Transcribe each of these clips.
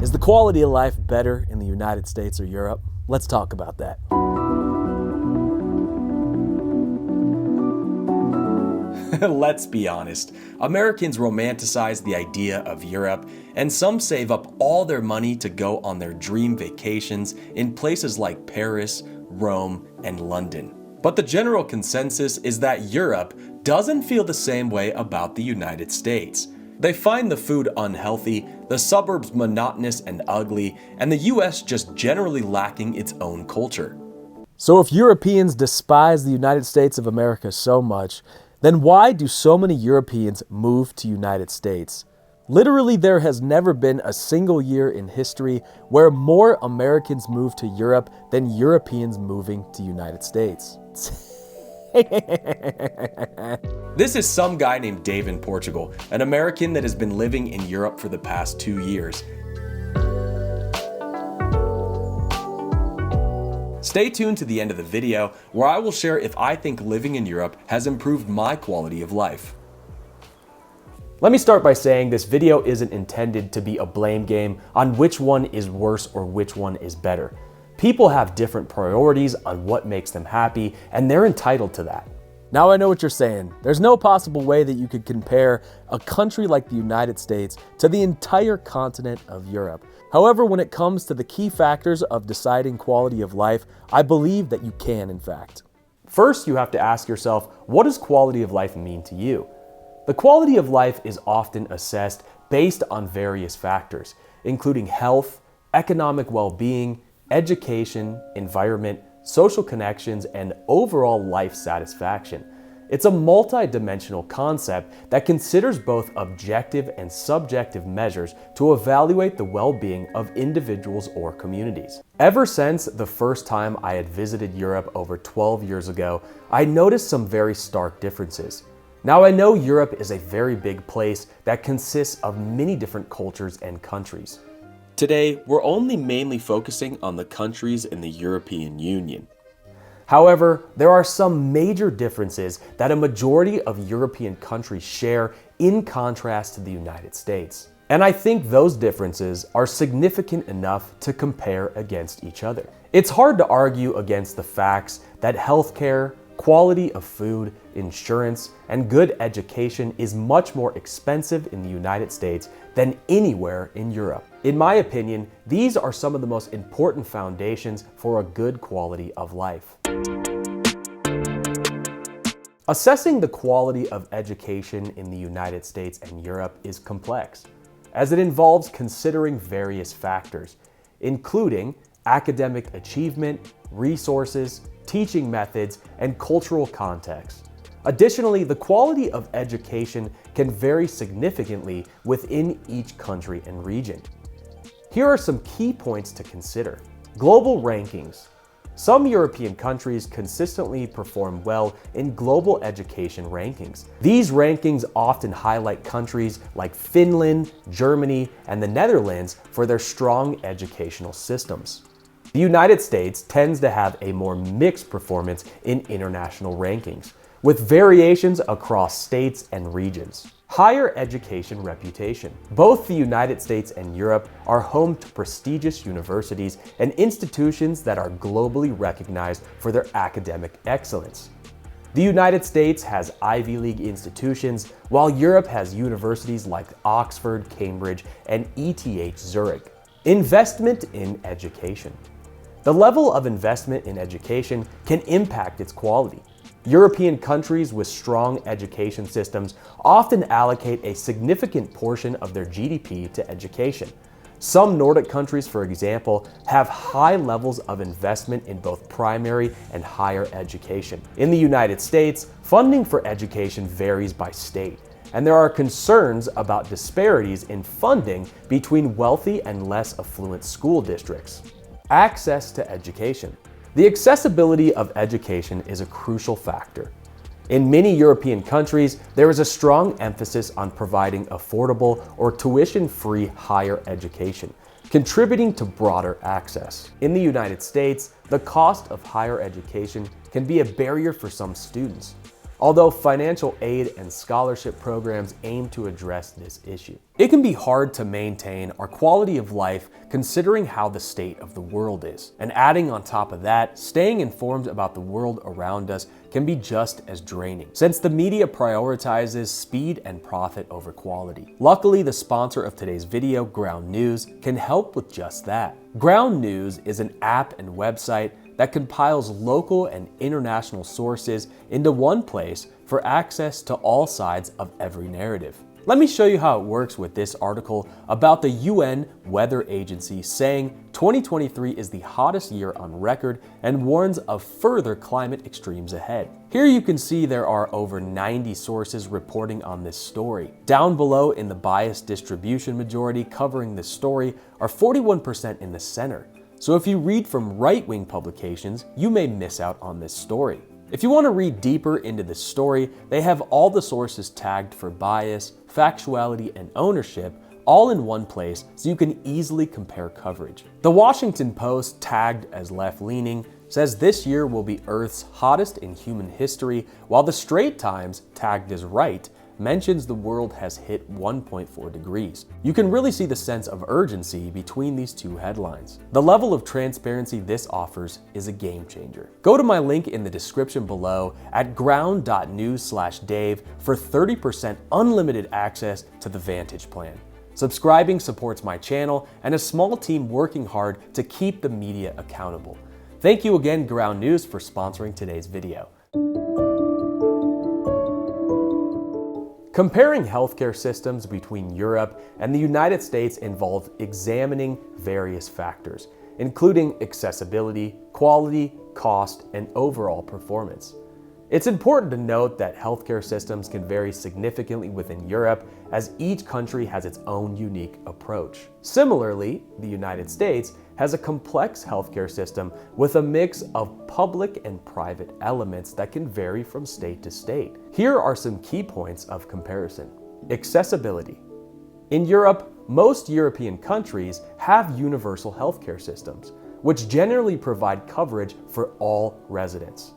Is the quality of life better in the United States or Europe? Let's talk about that. Let's be honest, Americans romanticize the idea of Europe, and some save up all their money to go on their dream vacations in places like Paris, Rome, and London. But the general consensus is that Europe doesn't feel the same way about the United States. They find the food unhealthy, the suburbs monotonous and ugly, and the US just generally lacking its own culture. So if Europeans despise the United States of America so much, then why do so many Europeans move to United States? Literally, there has never been a single year in history where more Americans move to Europe than Europeans moving to United States. This is some guy named Dave in Portugal, an American that has been living in Europe for the past 2 years. Stay tuned to the end of the video, where I will share if I think living in Europe has improved my quality of life. Let me start by saying this video isn't intended to be a blame game on which one is worse or which one is better. People have different priorities on what makes them happy, and they're entitled to that. Now I know what you're saying. There's no possible way that you could compare a country like the United States to the entire continent of Europe. However, when it comes to the key factors of deciding quality of life, I believe that you can, in fact. First, you have to ask yourself, what does quality of life mean to you? The quality of life is often assessed based on various factors, including health, economic well-being, education, environment, social connections, and overall life satisfaction. It's a multi-dimensional concept that considers both objective and subjective measures to evaluate the well-being of individuals or communities. Ever since the first time I had visited Europe over 12 years ago, I noticed some very stark differences. Now I know Europe is a very big place that consists of many different cultures and countries. Today, we're only mainly focusing on the countries in the European Union. However, there are some major differences that a majority of European countries share in contrast to the United States. And I think those differences are significant enough to compare against each other. It's hard to argue against the facts that healthcare, quality of food, insurance, and good education is much more expensive in the United States than anywhere in Europe. In my opinion, these are some of the most important foundations for a good quality of life. Assessing the quality of education in the United States and Europe is complex, as it involves considering various factors, including academic achievement, resources, teaching methods, and cultural context. Additionally, the quality of education can vary significantly within each country and region. Here are some key points to consider. Global rankings. Some European countries consistently perform well in global education rankings. These rankings often highlight countries like Finland, Germany, and the Netherlands for their strong educational systems. The United States tends to have a more mixed performance in international rankings, with variations across states and regions. Higher education reputation. Both the United States and Europe are home to prestigious universities and institutions that are globally recognized for their academic excellence. The United States has Ivy League institutions, while Europe has universities like Oxford, Cambridge, and ETH Zurich. Investment in education. The level of investment in education can impact its quality. European countries with strong education systems often allocate a significant portion of their GDP to education. Some Nordic countries, for example, have high levels of investment in both primary and higher education. In the United States, funding for education varies by state, and there are concerns about disparities in funding between wealthy and less affluent school districts. Access to education. The accessibility of education is a crucial factor. In many European countries, there is a strong emphasis on providing affordable or tuition-free higher education, contributing to broader access. In the United States, the cost of higher education can be a barrier for some students. although financial aid and scholarship programs aim to address this issue. It can be hard to maintain our quality of life considering how the state of the world is. And adding on top of that, staying informed about the world around us can be just as draining, since the media prioritizes speed and profit over quality. Luckily, the sponsor of today's video, Ground News, can help with just that. Ground News is an app and website that compiles local and international sources into one place for access to all sides of every narrative. Let me show you how it works with this article about the UN Weather Agency saying 2023 is the hottest year on record and warns of further climate extremes ahead. Here you can see there are over 90 sources reporting on this story. Down below in the biased distribution majority covering this story are 41% in the center. So if you read from right-wing publications, you may miss out on this story. If you want to read deeper into this story, they have all the sources tagged for bias, factuality, and ownership all in one place so you can easily compare coverage. The Washington Post, tagged as left-leaning, says this year will be Earth's hottest in human history, while the Straits Times, tagged as right, mentions the world has hit 1.4 degrees. You can really see the sense of urgency between these two headlines. The level of transparency this offers is a game changer. Go to my link in the description below at ground.news/Dave for 30% unlimited access to the Vantage plan. Subscribing supports my channel and a small team working hard to keep the media accountable. Thank you again, Ground News, for sponsoring today's video. Comparing healthcare systems between Europe and the United States involves examining various factors, including accessibility, quality, cost, and overall performance. It's important to note that healthcare systems can vary significantly within Europe, as each country has its own unique approach. Similarly, the United States has a complex healthcare system with a mix of public and private elements that can vary from state to state. Here are some key points of comparison. Accessibility. In Europe, most European countries have universal healthcare systems, which generally provide coverage for all residents.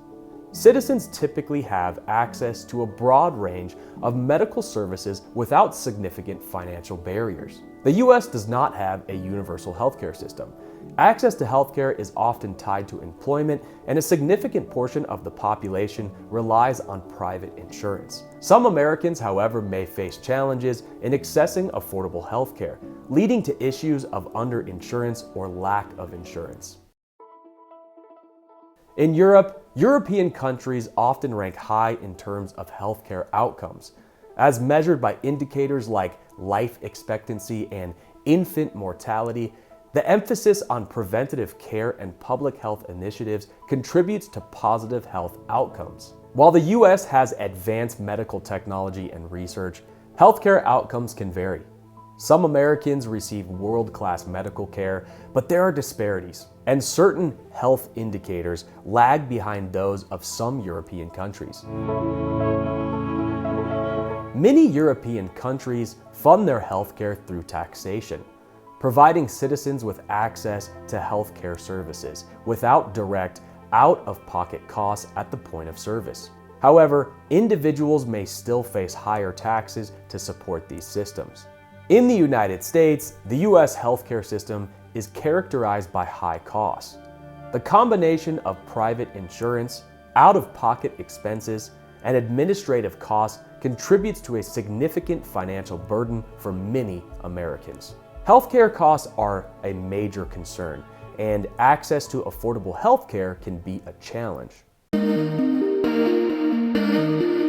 Citizens typically have access to a broad range of medical services without significant financial barriers. The US does not have a universal healthcare system. Access to healthcare is often tied to employment, and a significant portion of the population relies on private insurance. Some Americans, however, may face challenges in accessing affordable healthcare, leading to issues of underinsurance or lack of insurance. In Europe, European countries often rank high in terms of healthcare outcomes, as measured by indicators like life expectancy and infant mortality. The emphasis on preventative care and public health initiatives contributes to positive health outcomes. While the US has advanced medical technology and research, healthcare outcomes can vary. Some Americans receive world-class medical care, but there are disparities, and certain health indicators lag behind those of some European countries. Many European countries fund their healthcare through taxation, providing citizens with access to healthcare services without direct, out-of-pocket costs at the point of service. However, individuals may still face higher taxes to support these systems. In the United States, the US healthcare system is characterized by high costs. The combination of private insurance, out-of-pocket expenses, and administrative costs contributes to a significant financial burden for many Americans. Healthcare costs are a major concern, and access to affordable healthcare can be a challenge.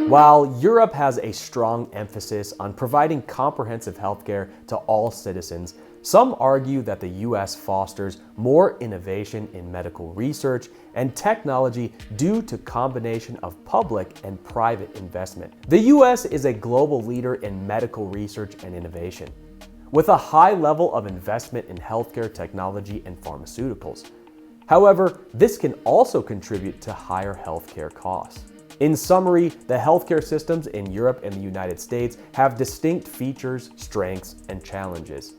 While Europe has a strong emphasis on providing comprehensive healthcare to all citizens, some argue that the US fosters more innovation in medical research and technology due to combination of public and private investment. The US is a global leader in medical research and innovation, with a high level of investment in healthcare technology and pharmaceuticals. However, this can also contribute to higher healthcare costs. In summary, the healthcare systems in Europe and the United States have distinct features, strengths, and challenges.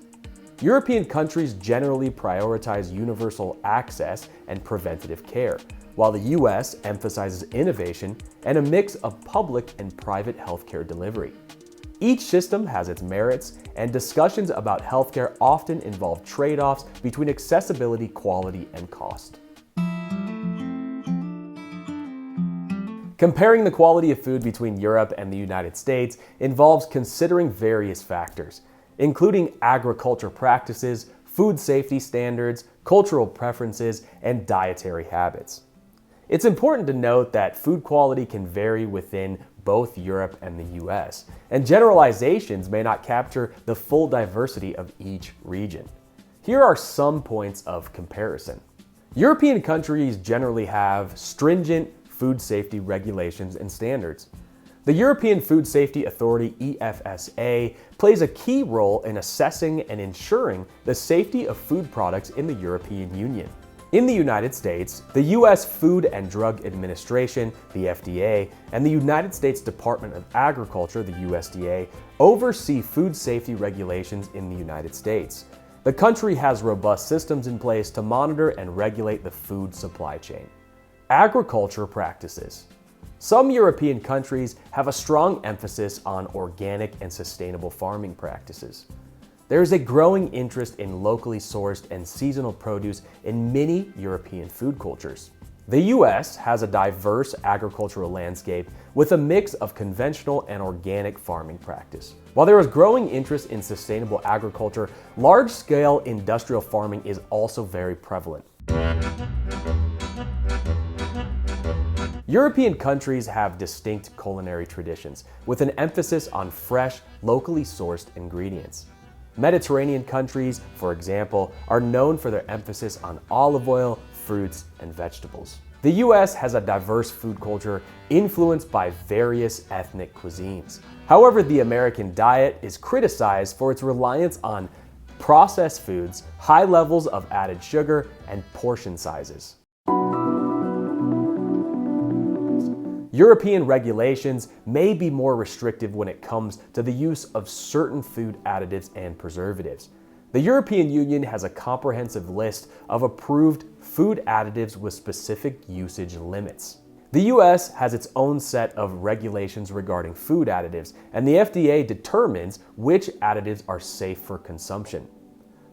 European countries generally prioritize universal access and preventative care, while the US emphasizes innovation and a mix of public and private healthcare delivery. Each system has its merits, and discussions about healthcare often involve trade-offs between accessibility, quality, and cost. Comparing the quality of food between Europe and the United States involves considering various factors, including agriculture practices, food safety standards, cultural preferences, and dietary habits. It's important to note that food quality can vary within both Europe and the US, and generalizations may not capture the full diversity of each region. Here are some points of comparison. European countries generally have stringent food safety regulations and standards. The European Food Safety Authority, EFSA, plays a key role in assessing and ensuring the safety of food products in the European Union. In the United States, the U.S. Food and Drug Administration, the FDA, and the United States Department of Agriculture, the USDA, oversee food safety regulations in the United States. The country has robust systems in place to monitor and regulate the food supply chain. Agriculture practices. Some European countries have a strong emphasis on organic and sustainable farming practices. There is a growing interest in locally sourced and seasonal produce in many European food cultures. The US has a diverse agricultural landscape with a mix of conventional and organic farming practice. While there is growing interest in sustainable agriculture, large-scale industrial farming is also very prevalent. European countries have distinct culinary traditions, with an emphasis on fresh, locally sourced ingredients. Mediterranean countries, for example, are known for their emphasis on olive oil, fruits, and vegetables. The US has a diverse food culture influenced by various ethnic cuisines. However, the American diet is criticized for its reliance on processed foods, high levels of added sugar, and portion sizes. European regulations may be more restrictive when it comes to the use of certain food additives and preservatives. The European Union has a comprehensive list of approved food additives with specific usage limits. The US has its own set of regulations regarding food additives, and the FDA determines which additives are safe for consumption.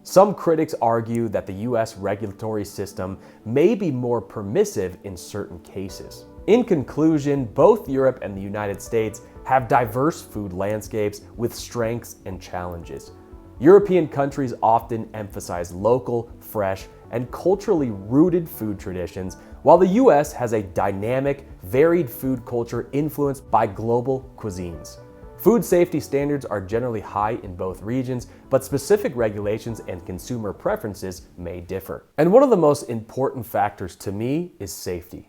Some critics argue that the US regulatory system may be more permissive in certain cases. In conclusion, both Europe and the United States have diverse food landscapes with strengths and challenges. European countries often emphasize local, fresh, and culturally rooted food traditions, while the US has a dynamic, varied food culture influenced by global cuisines. Food safety standards are generally high in both regions, but specific regulations and consumer preferences may differ. And one of the most important factors to me is safety.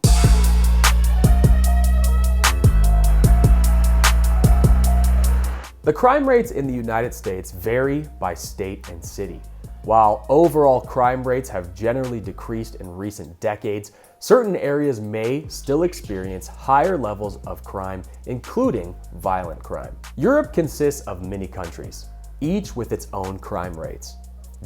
The crime rates in the United States vary by state and city. While overall crime rates have generally decreased in recent decades, certain areas may still experience higher levels of crime, including violent crime. Europe consists of many countries, each with its own crime rates.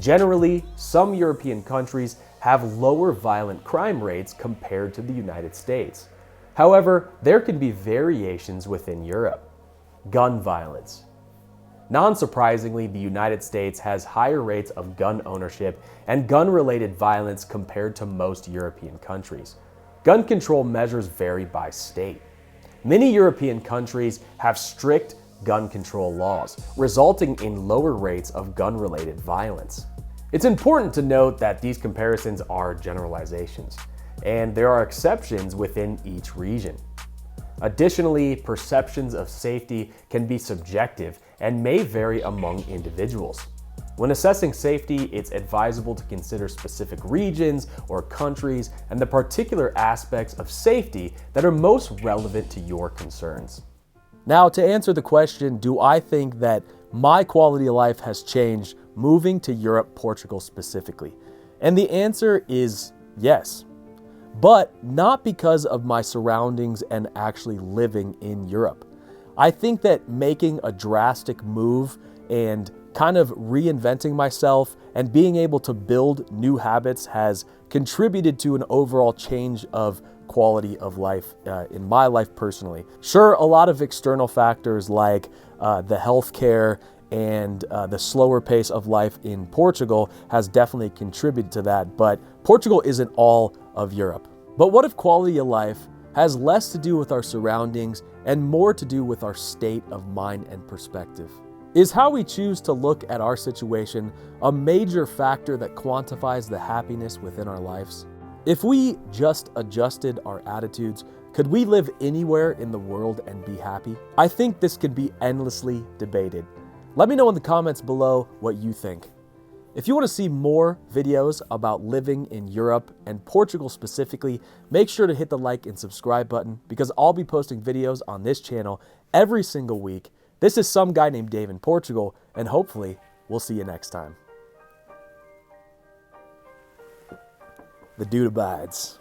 Generally, some European countries have lower violent crime rates compared to the United States. However, there can be variations within Europe. Gun violence. Non-surprisingly, the United States has higher rates of gun ownership and gun-related violence compared to most European countries. Gun control measures vary by state. Many European countries have strict gun control laws, resulting in lower rates of gun-related violence. It's important to note that these comparisons are generalizations, and there are exceptions within each region. Additionally, perceptions of safety can be subjective and may vary among individuals. When assessing safety, it's advisable to consider specific regions or countries and the particular aspects of safety that are most relevant to your concerns. Now, to answer the question, do I think that my quality of life has changed moving to Europe, Portugal specifically? And the answer is yes. But not because of my surroundings and actually living in Europe. I think that making a drastic move and kind of reinventing myself and being able to build new habits has contributed to an overall change of quality of life in my life personally. Sure, a lot of external factors like the healthcare and the slower pace of life in Portugal has definitely contributed to that, but Portugal isn't all of Europe. But what if quality of life has less to do with our surroundings and more to do with our state of mind and perspective? Is how we choose to look at our situation a major factor that quantifies the happiness within our lives? If we just adjusted our attitudes, could we live anywhere in the world and be happy? I think this could be endlessly debated. Let me know in the comments below what you think. If you want to see more videos about living in Europe and Portugal specifically, make sure to hit the like and subscribe button because I'll be posting videos on this channel every single week. This is some guy named Dave in Portugal, and hopefully we'll see you next time. The dude abides.